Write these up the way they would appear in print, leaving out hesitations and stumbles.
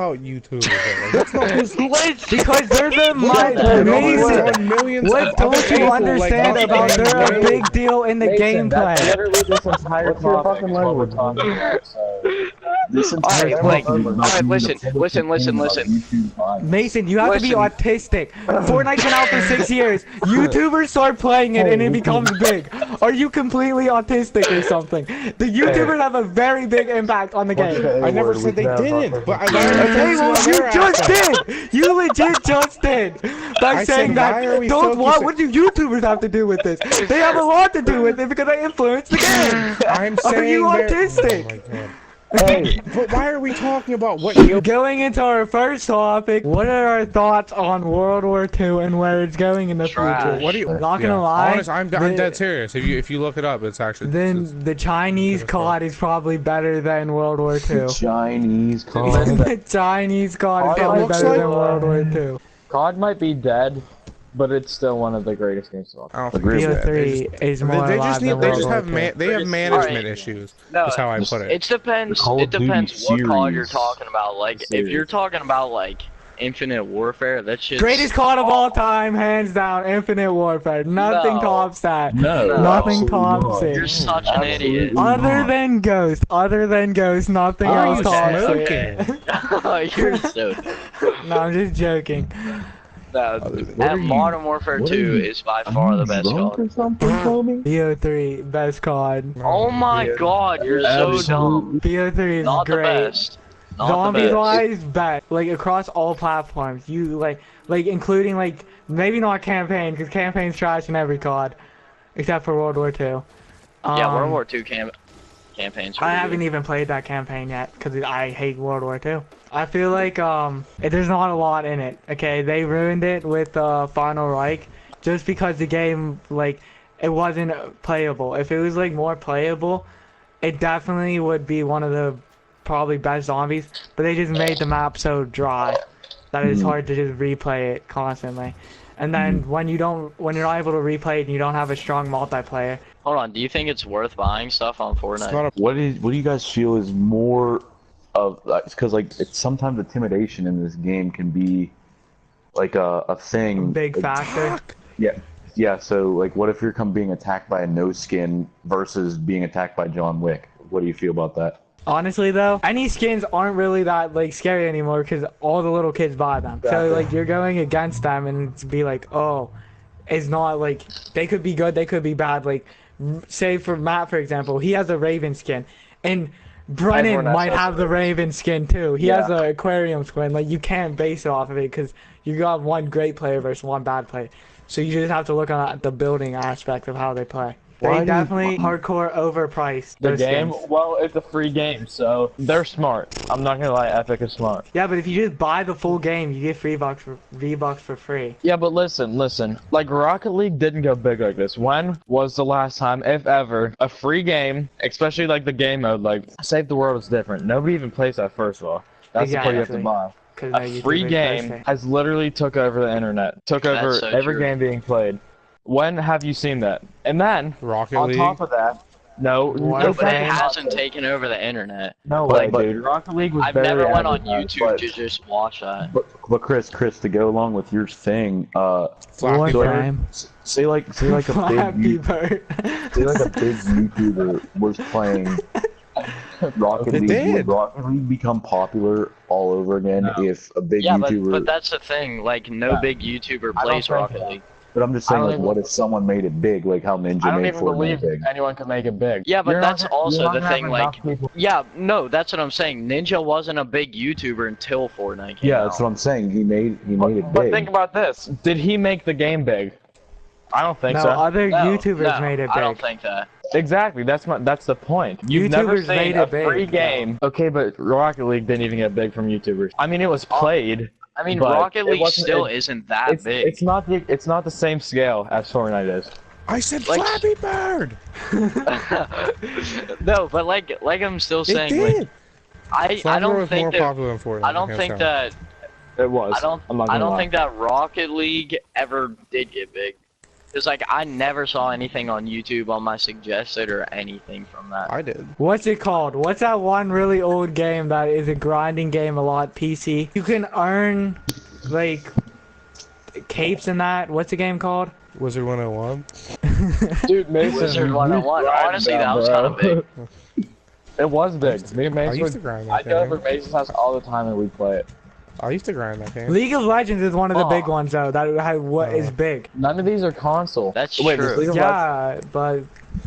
about YouTubers. Like, that's not just because they're the millions what of other don't you people, understand like, about they're a big deal in the Mason, that's gameplay? literally this entire topic is what we're talking about. So this entire Alright, listen. Mason, you have to be autistic. Fortnite's been out for 6 years. YouTubers start playing it and it becomes big. Are you completely autistic or something? The YouTubers have a very big impact on the game. I never said they didn't, but Okay, well, you just did! You legit just did! By saying that, what do YouTubers have to do with this? They have a lot to do with it because they influence the game! I'm saying Are you autistic? Oh my God. Hey, but why are we talking about what Going into our first topic, what are our thoughts on World War II and where it's going in the future? What do you? Not gonna lie. Honest, I'm dead serious. If you look it up, it's actually. Then the Chinese COD is probably better than World War II. Chinese COD. The Chinese COD is probably better than World War II. COD might be dead, but it's still one of the greatest games of all time. BO3 is more alive than World War II. They have management issues. That's how I put it. It depends what COD you're talking about. Like, if you're talking about, like, Infinite Warfare, that shit's... Greatest COD of all time, hands down, Infinite Warfare. Nothing tops that. Nothing tops it. You're such an idiot. Other than Ghost, nothing else tops it. You're so... No, I'm just joking. Modern Warfare 2 is by far the best COD. BO3, best COD. Oh my god, you're so dumb. BO3 is Not great. the best. Zombies wise, best. Like across all platforms. You like including like maybe not campaign because campaign's trash in every COD, except for World War II. Yeah, World War II campaigns. I haven't even played that campaign yet because I hate World War II. I feel like there's not a lot in it. Okay, they ruined it with Final Reich just because the game it wasn't playable. If it was like more playable, it definitely would be one of the probably best zombies. But they just made the map so dry that it's hard to just replay it constantly. And then when you're not able to replay it and you don't have a strong multiplayer. Hold on, do you think it's worth buying stuff on Fortnite? What do you guys feel is more of because it's sometimes intimidation in this game can be like a thing. Big factor. Yeah. So like, what if you're being attacked by a no skin versus being attacked by John Wick? What do you feel about that? Honestly though, any skins aren't really that scary anymore because all the little kids buy them. So you're going against them and to be like, oh, it's not they could be good, they could be bad. Say for Matt for example, he has a Raven skin, and Brennan might have the Raven skin too. He has an Aquarium skin. You can't base it off of it because you got one great player versus one bad player. So you just have to look at the building aspect of how they play. They definitely hardcore overpriced. The game? Well, it's a free game, so they're smart. I'm not gonna lie, Epic is smart. Yeah, but if you just buy the full game, you get V-Bucks for free. Yeah, but listen. Like, Rocket League didn't go big like this. When was the last time, if ever, a free game, especially the game mode, Save the World is different. Nobody even plays that, first of all. That's the part you have to buy. A free game has literally took over the internet. Took over every game being played. When have you seen that? And then, Rocket League? On top of that, Nobody hasn't taken over the internet. No way, dude. Rocket League was I've never went on YouTube to just watch that. But Chris, to go along with your thing, Flappy Bird. Say like a big YouTuber was playing Rocket League. Would Rocket League become popular all over again if a big YouTuber? But that's the thing. No big YouTuber plays Rocket League. But I'm just saying, what if someone made it big, like how Ninja made Fortnite big? I don't even believe anyone can make it big. Yeah, but that's also the thing, that's what I'm saying. Ninja wasn't a big YouTuber until Fortnite came out. That's what I'm saying. He made it big. But think about this. Did he make the game big? I don't think so. No, other YouTubers made it big. I don't think that. Exactly, that's the point. You've never seen a free game. Okay, but Rocket League didn't even get big from YouTubers. I mean, it was played. I mean, Rocket League still isn't that big. It's not the same scale as Fortnite is. I said Flappy Bird. No, but like I'm still saying, I don't think that it was. I don't think that Rocket League ever did get big. Because like I never saw anything on YouTube on my suggested or anything from that. I did. What's it called? What's that one really old game that is a grinding game a lot? PC. You can earn like capes in that. What's the game called? Wizard 101. Dude, Mason. Wizard 101. Honestly, that was kind of big. It was big. Me and I Mason used to would, grind I that go over game. to Mason's house all the time and we'd play it. I used to grind that game. League of Legends is one of the big Oh. ones though. That is big. None of these are console. That's Wait, true. this League of Yeah, but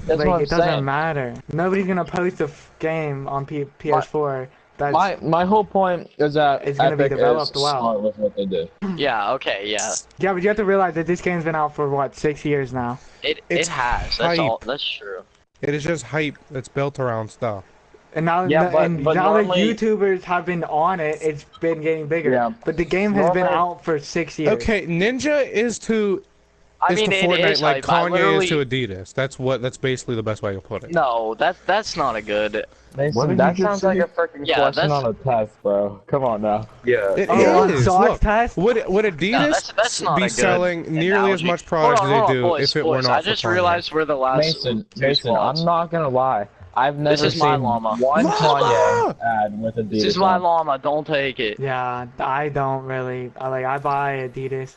That's like what I'm it doesn't saying. matter. Nobody's gonna post a game on PS4 that's My whole point is that It's gonna be Epic developed is well. smart with what they do. Yeah. Okay. Yeah. yeah, but you have to realize that this game's been out for what 6 years now. It It's has. That's all. hype. That's true. It is just hype that's built around stuff. And now, Yeah, but now that normally- YouTubers have been on it, it's been getting bigger. Yeah. But the game has been Normally- out for 6 years. Okay, Ninja is to I is mean, to it Fortnite is like hype. I Kanye is to literally- Adidas. That's basically the best way to put it. No, that's not a good. What Mason, did that you sounds just like say? a freaking Yeah, question that's- on a test, bro. Come on now. Yeah. It Oh, on is. socks Look, test? would Adidas that's not a be good selling nearly as analogy. much product Hold as on, they do boys, if it were boys, not I just for Kanye? realized we're the last. Mason, two Mason, squads. I'm not gonna lie. I've never is my seen llama. one Llama! Kanye ad with Adidas. This is my on. llama. Don't take it. Yeah, I don't really. I buy Adidas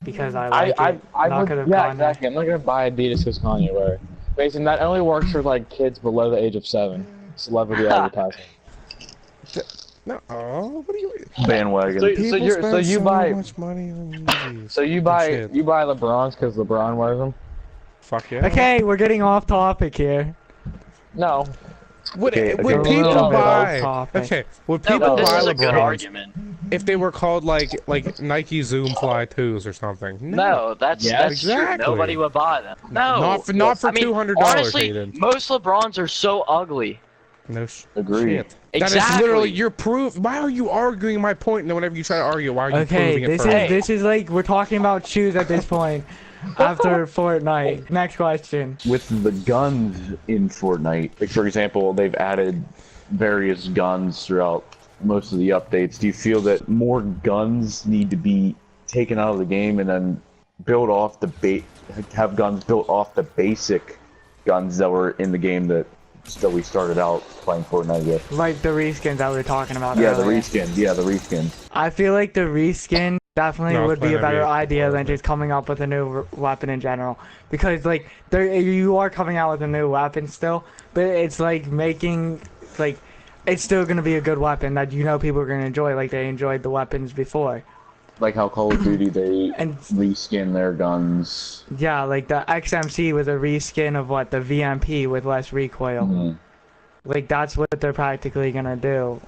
because I like I it. Not would, 'cause of yeah, Kanye. exactly. I'm not gonna buy Adidas because Kanye wear it. Mason, that only works for like kids below the age of 7. Celebrity advertising. No, what are you? Bandwagon. So People you're- spend so you buy- much money on Yeezys. So you and buy shit. LeBrons because LeBron wears them? Fuck yeah. Okay, we're getting off topic here. No. Would, Okay, would okay, people no, no, buy? topic. Okay, would No, people but this buy is a good LeBrons argument. if they were called like Nike Zoom Fly 2s or something? No, that's Yeah, exactly. true. Nobody would buy them. No, not for I mean, $200. honestly, Hayden. most LeBrons are so ugly. No Agree. shit. That is Exactly. literally your proof. Why are you arguing my point? And then whenever you try to argue, why are you Okay, proving it this first? is like we're talking about shoes at this point. After Fortnite. Next question. With the guns in Fortnite, like for example, they've added various guns throughout most of the updates. Do you feel that more guns need to be taken out of the game and then build off have guns built off the basic guns that were in the game that we started out playing Fortnite with? Like the reskins that we were talking about Yeah, the earlier. reskin. Yeah, the reskin. I feel like the reskin definitely No, would be a Planet better V. idea than just coming up with a new weapon in general. Because like you are coming out with a new weapon still, but it's like making like it's still gonna be a good weapon that you know people are gonna enjoy like they enjoyed the weapons before. Like how Call of Duty they And reskin their guns. yeah, like the XMC was a reskin of what the VMP with less recoil. Mhm. Like that's what they're practically gonna do.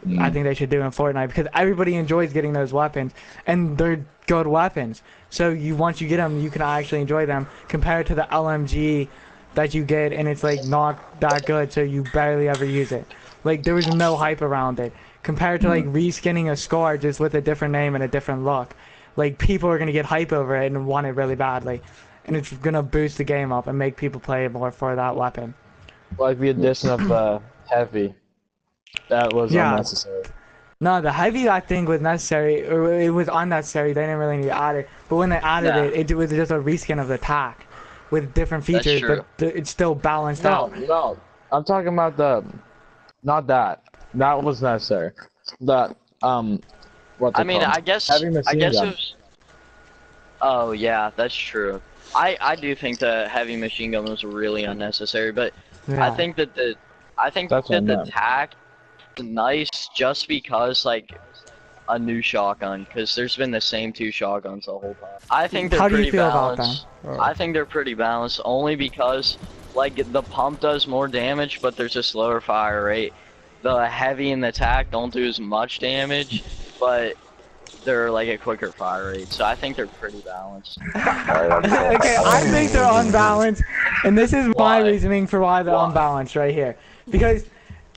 Mhm. I think they should do in Fortnite because everybody enjoys getting those weapons and they're good weapons. So once you get them, you can actually enjoy them compared to the LMG that you get and it's like not that good, so you barely ever use it. Like there was no hype around it compared to like reskinning a Scar just with a different name and a different look. Like people are gonna get hype over it and want it really badly, and it's gonna boost the game up and make people play more for that weapon. Like the addition of the heavy. That was Yeah. unnecessary. No, the heavy I think was necessary, or it was unnecessary. They didn't really need to add it. But when they added Yeah. it was just a reskin of the attack with different That's features, true. but it's still balanced No, out. no. I'm talking about not that. That was necessary. What I mean, I guess Heavy machine it gun. was. Oh yeah, that's true. I do think the heavy machine gun was really unnecessary, but Yeah. I think that the That's what I the meant. attack is nice just because like a new shotgun, because there's been the same 2 shotguns the whole time. I think they're How do you pretty feel about balanced. Oh. I think they're pretty balanced only because like the pump does more damage, but there's a slower fire rate. The heavy and the attack don't do as much damage, but they're like a quicker fire rate. So I think they're pretty balanced. Okay, I think they're unbalanced, and this is my Why? reasoning for why they're Why? unbalanced right here. Because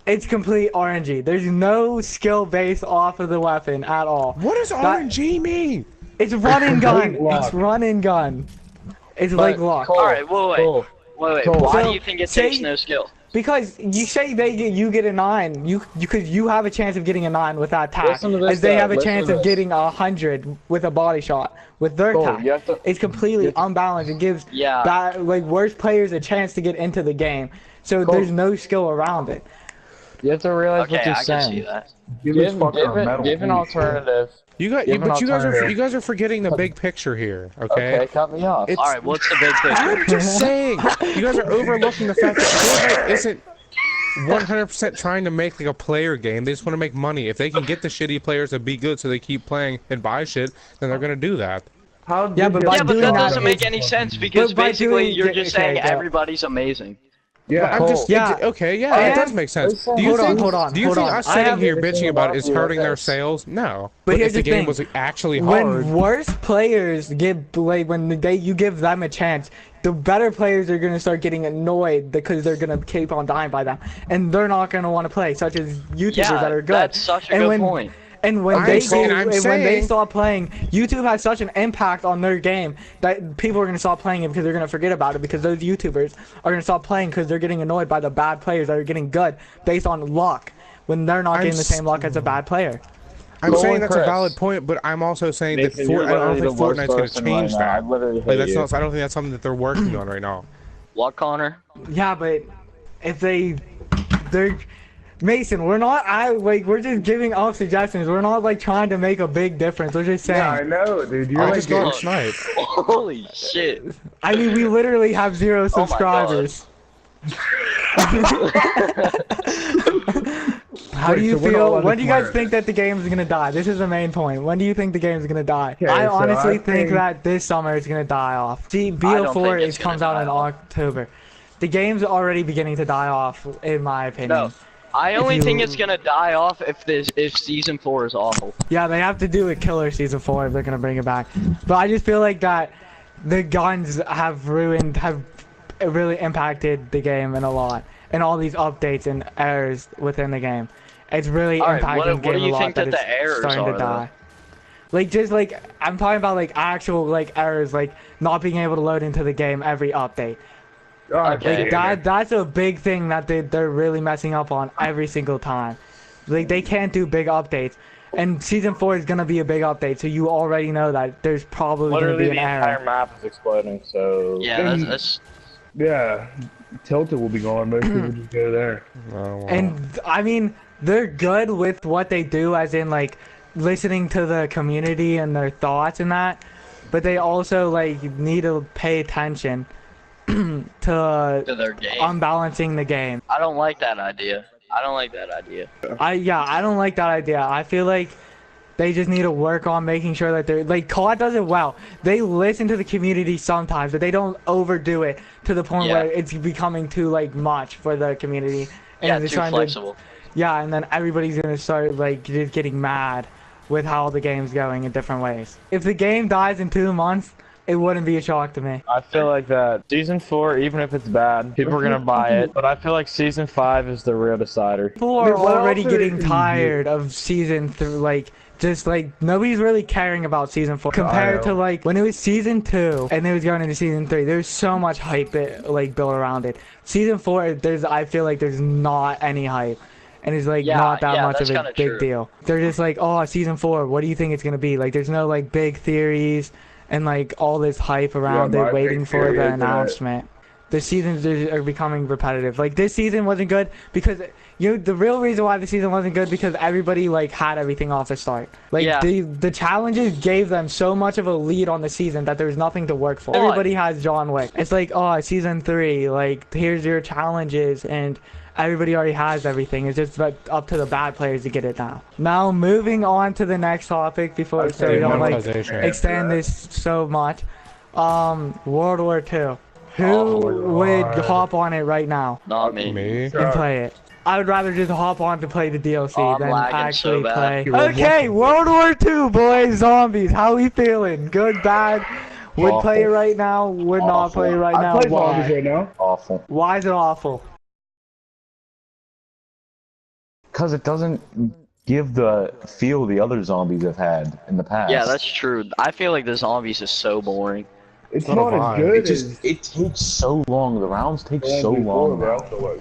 it's complete RNG. There's no skill base off of the weapon at all. What does RNG mean? It's run and gun. Luck. It's run and gun. It's But like luck. Cole, All right, Cole, wait. Cole. Why So, do you think it say- takes no skill? Because you say you get a 9, you have a chance of getting a 9 with that attack, Listen to this, as they have a listen chance to of this. getting 100 with a body shot with their Kool, attack. you have to- It's completely unbalanced. It gives Yeah. worse players a chance to get into the game. So Kool. there's no skill around it. You have to realize Okay, what you're I can see saying. that. Give this fucker a medal. Give an Holy shit. alternative. But you guys alternative. are forgetting the big picture here. Okay, Okay. cut me off. It's- All right, what's the big picture? I'm just saying, you guys are overlooking the fact that Fortnite isn't 100% trying to make like a player game. They just want to make money. If they can get the shitty players to be good so they keep playing and buy shit, then they're gonna do that. How Yeah, but did by Yeah, but doing that that, doesn't make it's- any sense because But by basically doing- you're just saying okay, everybody's amazing. Yeah. I'm just Yeah. okay. Yeah, And- it does make sense. Do you Hold on, think? hold on, Do you hold think on. us I sitting have- here bitching about it is hurting their this. sales? No. But here's if the the game thing. was actually hard, When worse players you give them a chance, the better players are gonna start getting annoyed because they're gonna keep on dying by them, and they're not gonna want to play. Such as YouTubers Yeah, that are good. that's such a And good when- point. And when I'm they saying- get, I'm and when they saying- stop playing, YouTube has such an impact on their game that people are gonna stop playing it because they're gonna forget about it because those YouTubers are gonna stop playing because they're getting annoyed by the bad players that are getting good based on luck when they're not getting the same luck as a bad player. I'm Kool saying and that's a Chris. valid point, but I'm also saying that Nathan, you're I don't literally think the worst Fortnite's gonna person change right now. I that. literally hate Like that's you. not. I don't think that's something that they're working on right now. What, Connor? Yeah, but if they're Mason, we're just giving off suggestions. We're not like trying to make a big difference. We're just saying. Yeah, I know, dude. You're I like just got sniped. Holy shit. I mean, we literally have 0 Oh my God. subscribers. How do Wait, you so we're not feel? allowed to When do you guys swear. think that the game is gonna die? This is the main point. When do you think the game is gonna die? Okay, I so honestly I think think- that this summer it's gonna die off. See, don't BO4 think it's comes gonna out die in off. October. The game's already beginning to die off, in my opinion. No. I only you- think it's gonna die off if season 4 is awful. Yeah, they have to do a killer season 4 if they're gonna bring it back. But I just feel like that the guns have really impacted the game in a lot, and all these updates and errors within the game. It's really All right, impacting what the do game you a lot think that it's the errors starting are, to though? die. Like just like I'm talking about like actual like errors, like not being able to load into the game every update. Okay. Like that's a big thing that they're really messing up on every single time. Like they can't do big updates. And season 4 is gonna be a big update, so you already know that there's probably gonna Literally, be the an entire error. map is exploding. So Yeah, that's Yeah. Tilted will be gone. Most people just go there. Oh, wow. And I mean, they're good with what they do, as in like listening to the community and their thoughts and that. But they also like need to pay attention to to their game. unbalancing the game. I don't like that idea. I don't like that idea. I don't like that idea. I feel like they just need to work on making sure that they're like COD does it well. They listen to the community sometimes, but they don't overdo it to the point Yeah. where it's becoming too like much for the community. And Yeah, they're too trying flexible. Yeah, and then everybody's gonna start like just getting mad with how the game's going in different ways. If the game dies in 2 months, it wouldn't be a shock to me. I feel like that season 4, even if it's bad, people are gonna buy it. But I feel like season 5 is the real decider. People are Dude, what already else getting is it? tired of season 3, like just like nobody's really caring about season 4 compared to know. like when it was season 2 and it was going into season 3. There's so much hype like built around it. Season 4, I feel like there's not any hype. And it's like Yeah, not that yeah, much of that's a kinda big true. deal. They're just like, oh, season 4, what do you think it's gonna be? Like, there's no like big theories and like all this hype around my it big waiting for theory the is that- announcement. The seasons are becoming repetitive. Like this season wasn't good because the real reason why the season wasn't good because everybody like had everything off the start. Like Yeah. the challenges gave them so much of a lead on the season that there was nothing to work for. But- Everybody has John Wick. It's like, oh, season 3, like here's your challenges and everybody already has everything. It's just up to the bad players to get it now. Now moving on to the next topic before so we don't like Monetization. extend this so much. World War II. Who Oh, would hop on it right now Not me. Me? and play it? I would rather just hop on to play the DLC Oh, I'm than lagging actually so bad. play. Okay, World War II, boys, zombies. How we feeling? Good, bad? Would play it right now? Would not play it right I now? play zombies Why? right now. Awful. Why is it awful? Because it doesn't give the feel the other zombies have had in the past. Yeah, that's true. I feel like the zombies is so boring. It's not a not as vibe. good It just as it takes so long. The rounds take so before, long, bro. bro.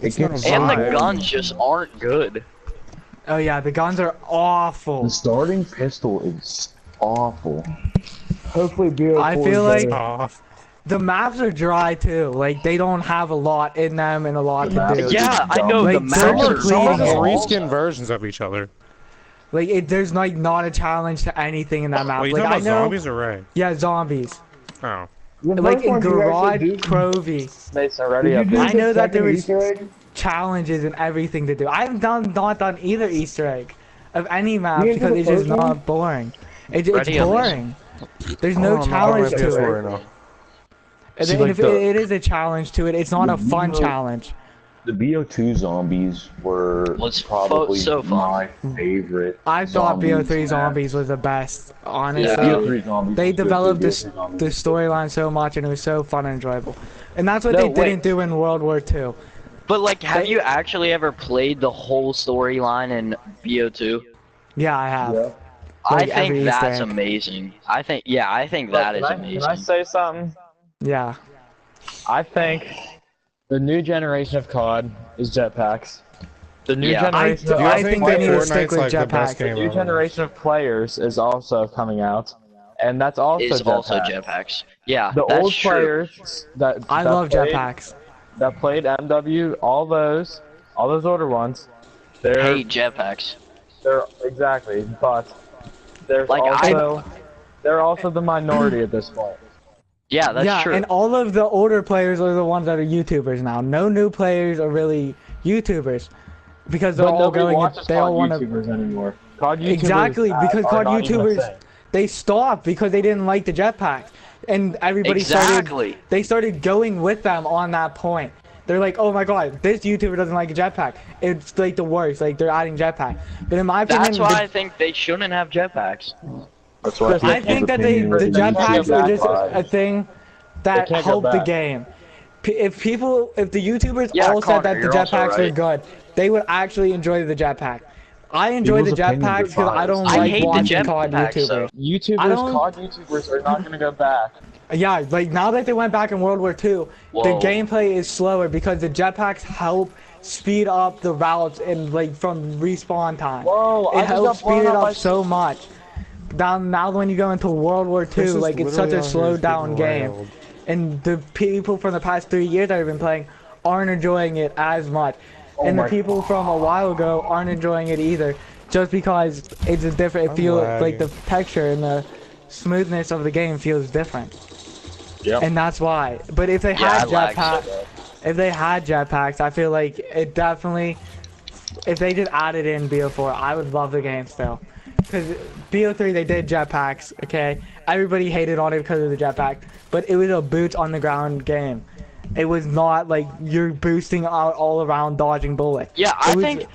It gets And the vibe. guns just aren't good. Oh yeah, the guns are awful. the starting pistol is awful. Hopefully, BO4 I is feel like- better. Off. The maps are dry too. Like they don't have a lot in them and a lot The to maps do. are Yeah, I know Like, the maps some are are Some are just clean. reskin versions of each other. Like there's like not a challenge to anything in that map. Wait, you Like talking I about know, zombies or Ray? yeah, zombies. Oh. The Like first in ones you Garage actually do- Crovey, Mason, ready Did you up do there. I the know that there second was- Easter egg? challenges and everything to do. I haven't not done either Easter egg of any map You didn't do because the it's just first one? not boring. It's Ready on boring. There's Oh, no I'm challenge not to on my PS4 it. right now. And See, and like if the- it is a challenge to it, it's not a fun the- challenge. The BO2 zombies were Was probably so fun. my favorite. I thought BO3 zombies Zombies was the best, honestly. Yeah. BO3 zombies. They was good, developed too. this BO3 zombies the was good. storyline so much and it was so fun and enjoyable. And that's what No, they wait. didn't do in World War II. But like, have They- you actually ever played the whole storyline in BO2? Yeah, I have. Yeah. I Like every think Easter that's egg. amazing. I think that is amazing. Can I say something? Yeah. I think the new generation of COD is jetpacks. The new Yeah. generation Do you I guys think think they that need to Fortnite's stick with like the best jetpacks. the game new ever? generation of players is also coming out, and that's also Is also jetpacks. jetpacks. Yeah, The that's old true. players that I that love played, jetpacks. that played MW, all those older ones. They're Hate jetpacks. they're exactly, but there's Like, they're also the minority at this point. Yeah, that's yeah, true. and all of the older players are the ones that are YouTubers now. No new players are really YouTubers because they're But all nobody going. watches They all COD want to. YouTubers anymore. COD YouTubers Exactly, because are COD not even a YouTubers thing. they stopped because they didn't like the jetpack, and everybody Exactly. They started going with them on that point. They're like, oh my god, this YouTuber doesn't like a jetpack. It's like the worst. Like they're adding jetpack. But in my opinion, That's why I think they shouldn't have jetpacks. That's why I think that the They can't jetpacks go are just back. a thing that They can't go helped the back. game. If the YouTubers Yeah, all Connor, said that the you're also jetpacks are right. good, they would actually enjoy the jetpack. I enjoy People's the opinions are jetpacks because I don't biased. I like hate the watching COD jetpacks, YouTubers. though. YouTubers, don't- COD YouTubers are not gonna go back. Yeah, like now that they went back in World War II, the Whoa. gameplay is slower because the jetpacks help speed up the routes and like from respawn time. Whoa, I It just got helps blown speed it up by up so much. Now when you go into World War II, This is like it's such a literally slow how he's down getting game. railed. And the people from the past 3 years that have been playing aren't enjoying it as much. And the my people from a while ago aren't enjoying it either, just because it's a different. It I'm feels like lagging. the texture and the smoothness of the game feels different. Yep. And that's why. But if they Yeah, had I lag so jetpacks, bad. if they had jetpacks, I feel like it definitely. If they just added in BO4, I would love the game still. Because BO3 they did jetpacks, okay? Everybody hated on it because of the jetpack, but it was a boots on the ground game. It was not like you're boosting out all around dodging bullets. Yeah, I It was think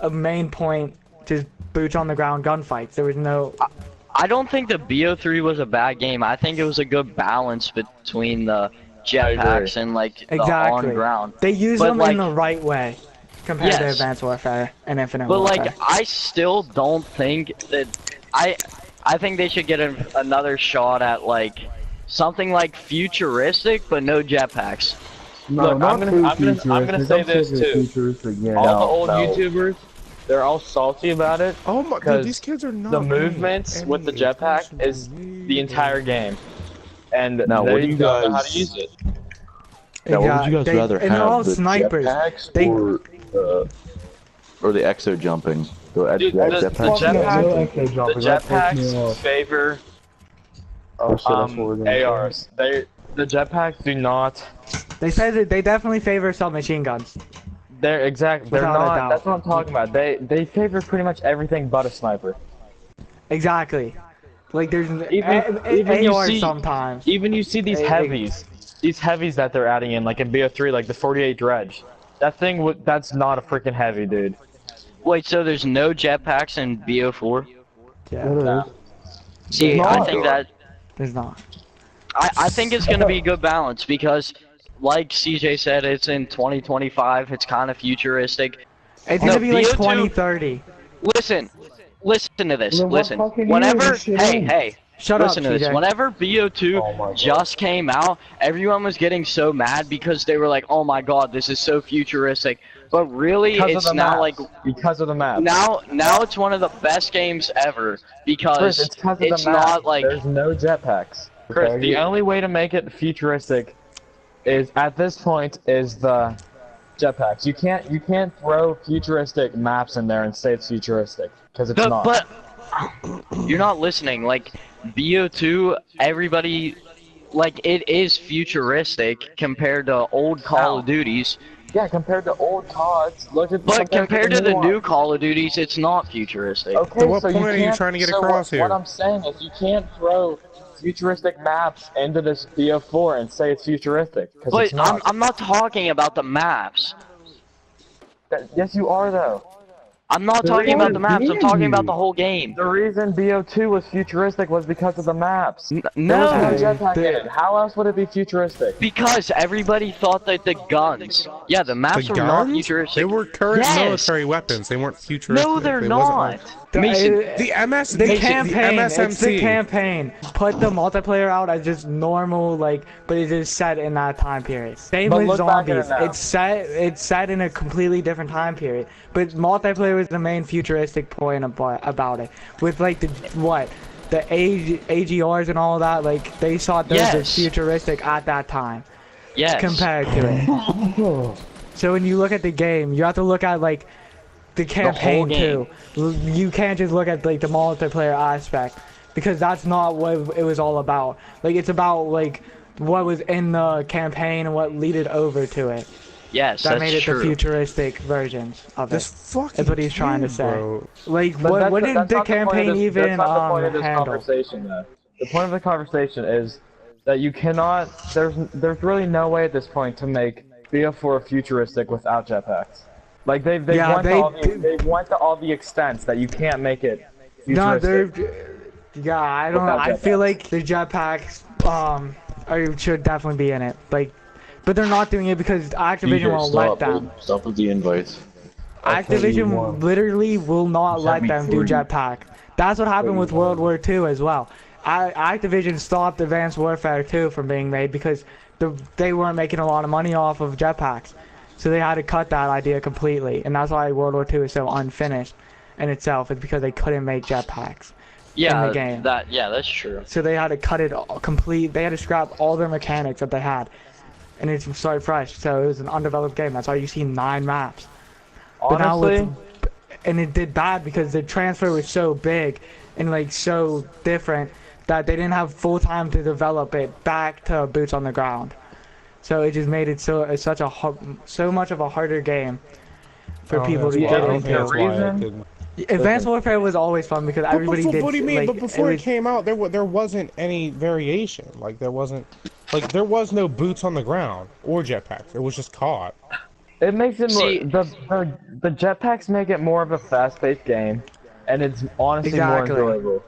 a main point just boots on the ground gunfights. There was no. I don't think the BO3 was a bad game. I think it was a good balance between the jetpacks and like the Exactly. on ground. They use But, them like- in the right way compared to Yes. Advanced Warfare and Infinite But Warfare. like, I still don't think that I think they should get another shot at like something like Futuristic, but no jetpacks. No, Look, not I'm gonna futuristic. say I'm this sick of too. futuristic, yeah. All No, the old no. YouTubers, they're all salty about it. Oh my, Because dude, these kids are not. The paying movements any with the jetpack attention is to me, the entire dude. game, and Now, they what do you don't know how guys- to use it. Now, what would you guys they- rather and have? they're all the snipers. jetpacks They- or the exo jumping? Dude, the jetpacks. jetpack- The jetpacks favor ARs. The jetpacks do not. They said that they definitely favor submachine guns. They're exact. They're Without a not. doubt. That's what I'm talking about. They favor pretty much everything but a sniper. Exactly. Like there's even you AR see- sometimes. Even you see these heavies that they're adding in, like in BO3, like the 48 dredge. That thing, that's not a freaking heavy, dude. Wait, so there's no jetpacks in BO4? Yeah, See, not. I think that there's not. I think it's gonna be a good balance because, like CJ said, it's in 2025. It's kind of futuristic. It's No, gonna be like BO2 2030. Listen to this. Then what Listen. fucking year Whenever, is this shit in? hey, Shut up, Listen to this. TJ. Whenever BO2 Oh my God. just came out, everyone was getting so mad because they were like, "Oh my God, this is so futuristic." But really, Because of it's the now maps. like Because of the map. now it's one of the best games ever Chris, because it's because of the it's map. not like There's no jetpacks. Chris, Okay, the only way to make it futuristic is at this point is the jetpacks. You can't throw futuristic maps in there and say it's futuristic because it's not. but you're not listening. Like BO2, everybody like it is futuristic compared to old Call of Duties. Yeah, compared to old CODs, look at. But compared to the new one. Call of Duties, it's not futuristic. Okay, So what so point are you can't- trying to get so across what, here? What I'm saying is you can't throw futuristic maps into this BO4 and say it's futuristic because But it's not. I'm not talking about the maps. Yes, you are though. I'm not The talking about reason the maps. I'm being talking about you. the whole game. The reason BO2 was futuristic was because of the maps. There was No, no Hey, jetpack in the- it. How else would it be futuristic? because everybody thought that the guns. Yeah, the The maps were not guns? futuristic. They were current Yes! military weapons. They weren't futuristic. No, they're They not. wasn't Mason, the MS, The the campaign, it's the MSMC. campaign. Put the multiplayer out as just normal, like, but it is set in that time period. Same But with look back at it zombies. now. It's set in a completely different time period. But multiplayer was the main futuristic point about it. With like the AGRs and all that, like they saw those as Yes. futuristic at that time yes. compared to it. So when you look at the game, you have to look at like the campaign game. too. You can't just look at like the multiplayer aspect because that's not what it was all about. Like it's about like what was in the campaign and what leaded over to it. Yes, That that's made it true. the futuristic versions of This it. fucking That's what he's trying to kid, say. bro. Like But what did that's the not point of campaign this- even that's not the point of this handle? conversation, though. The point of the conversation is that you cannot. There's really no way at this point to make BO4 futuristic without jetpacks. Like they Yeah, went to all the extents that you can't make it No, futuristic. yeah, I don't. Without I feel jetpacks. like the jetpacks should definitely be in it. Like, but they're not doing it because Activision won't let them. Stop with the invites. Activision literally will not Just let have me them do free. jetpack. That's what happened with World War II as well. Activision stopped Advanced Warfare 2 from being made because they weren't making a lot of money off of jetpacks. So they had to cut that idea completely. And that's why World War II is so unfinished in itself. It's because they couldn't make jetpacks yeah, in the game. that's true. So they had to cut it all complete. They had to scrap all their mechanics that they had. And it's started fresh. So it was an undeveloped game. That's why you see 9 maps. But now Honestly, and it did bad because the transfer was so big and like so different that they didn't have full time to develop it back to boots on the ground. So it just made it so much of a harder game for Oh, people to that's get why- I into. think that's why I reason- didn't- Advanced Warfare was always fun because everybody before, did. what do you mean? Like, But before it was- came out, there wasn't any variation. Like there was no boots on the ground or jetpacks. It was just COD. it makes it more. See- The jetpacks make it more of a fast-paced game, and it's honestly Exactly. more enjoyable.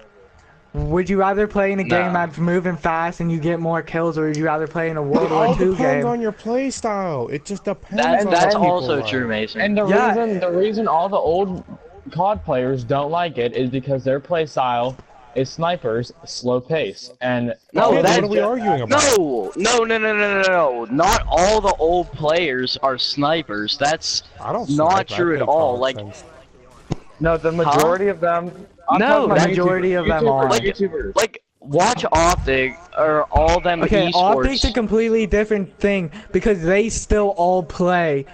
Would you rather play in a game Nah. that's moving fast and you get more kills, or would you rather play in a World It all War II depends game? on your play style. It just depends That, on that's what people also like. true, Mason. And the Yeah. reason all the old COD players don't like it is because their play style is snipers, slow pace, and No, Yeah, that- what are we arguing about? No. Not all the old players are snipers. That's I don't not snipe, I true at play all. COD Like, since- no, the majority of them. I'm No, talking about the majority of them YouTubers, are. like YouTubers. like watch Optic or all them Okay, Optic's a esports. completely different thing because they still all play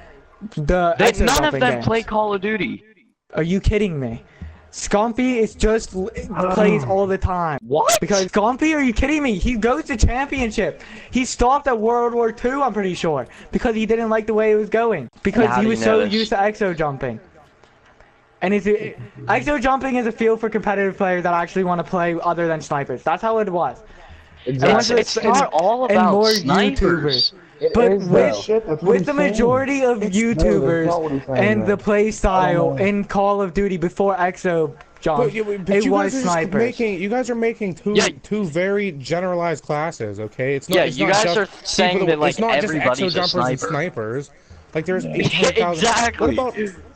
the exo None of jumping them games. play Call of Duty. Are you kidding me? Scumpy is just plays all the time. What? Because Scumpy, are you kidding me? He goes to championship. He stopped at World War II, I'm pretty sure, because he didn't like the way it was going. Because How he do was you so know this? used to exo jumping. And exo jumping is a field for competitive players that actually want to play other than snipers. That's how it was. Yes, it's not all and about more snipers. But is, with the majority of YouTubers and the play style in Call of Duty before exo jump, But it you was guys are just snipers. you guys are making Yeah. two very generalized classes, okay? It's not. Yeah, it's you not guys just are saying people that, like, it's not just everybody's exo a jumpers and sniper. snipers. Like there's 800,000. Exactly.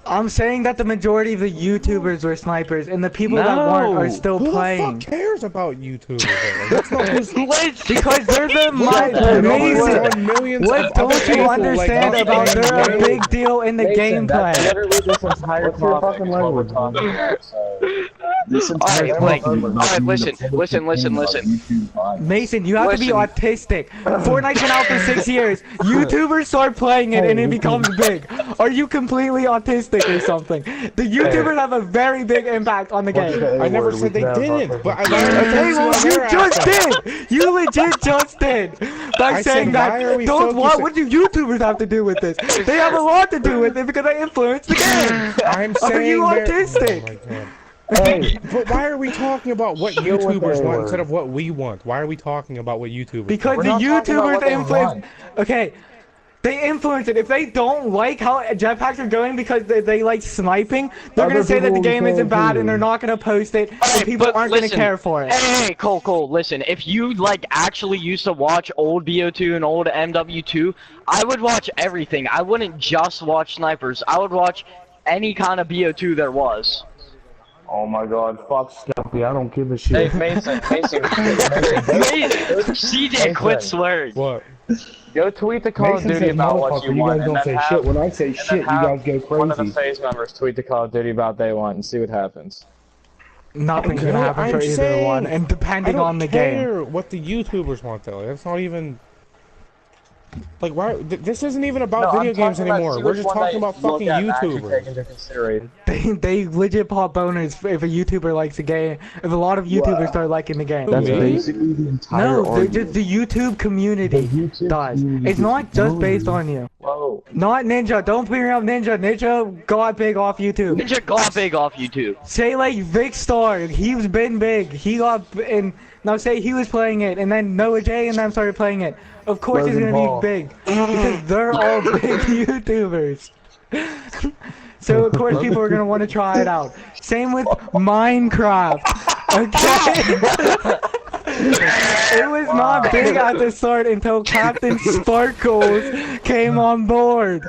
I'm saying that the majority of the YouTubers were snipers, and the people that weren't are still Who playing. the fuck cares about YouTubers? That's not who's Because they're the Mason. What don't you understand about they're a big deal in the Mason, that's gameplay? literally this entire What's your topic fucking is what we're language? talking about, so. This entire Alright, topic is about alright, being listen, the public listen, opinion listen. about YouTube bias. Mason, you have to be Listen. autistic. Fortnite's been out for 6 years. YouTubers start playing it and it becomes big. Are you completely autistic or something? The YouTubers have a very big impact on the game. I never said they didn't, but I Okay, well, you just did. You legit just did. By I saying said, why are that, we don't what? focusing- What do YouTubers have to do with this? They have a lot to do with it because they influence the game. I'm Are saying you they're- autistic? Oh my God. Hey, But why are we talking about what Chill with YouTubers that want word. instead of what we want? Why are we talking about what YouTubers Because We're the not talking about YouTubers what they influence. want. Okay, they influence it. If they don't like how jetpacks are going because they like sniping, they're Other gonna say that the people game will isn't bad too. and they're not gonna post it, and people but aren't gonna listen, care for it. Hey, Cole, listen. If you like actually used to watch old BO2 and old MW2, I would watch everything. I wouldn't just watch snipers. I would watch any kind of BO2 there was. oh my God, fuck Stumpy. I don't give a shit. Hey, Mason, CJ, quit swearing. What? go tweet the Call Mason of Duty says about what motherfucker. you You want, guys and don't then say have, shit. When I say and shit, then you have guys go one of the crazy. FaZe members tweet the Call of Duty about they want and see what happens. Nothing's gonna happen I'm for either saying, one, and I depending don't on the game. care what the YouTubers want though. That's not even like why. This isn't even about video games anymore. We're just talking about fucking YouTubers. They legit pop boners if a YouTuber likes a game. If a lot of YouTubers start liking the game. That's Me? basically the entire No, they're argument. just the YouTube community The YouTube does. community It's not just is based on you. Whoa. Not Ninja. Don't bring up Ninja. Ninja got big off YouTube. Ninja got big off YouTube. Say like Vic Star. He's been big. He got and now say he was playing it, and then Noah J and them started playing it. Of course Logan it's gonna Paul. be big because they're all big YouTubers. So of course people are gonna want to try it out. Same with Minecraft. Okay. It was not big at the start until Captain Sparkles came on board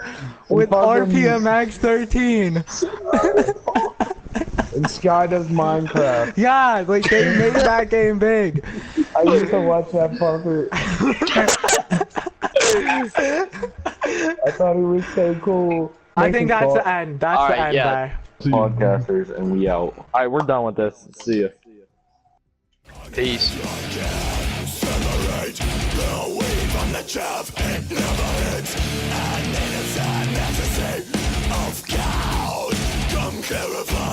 with fucking- RPM X13. And Sky does Minecraft. Yeah, like they made that game big. I used to watch that fucker. I thought he was so cool. I think that's the end. That's the Alright, end yeah. there. Podcasters, and we out. Alright, we're done with this. See ya. Peace. Come clarify.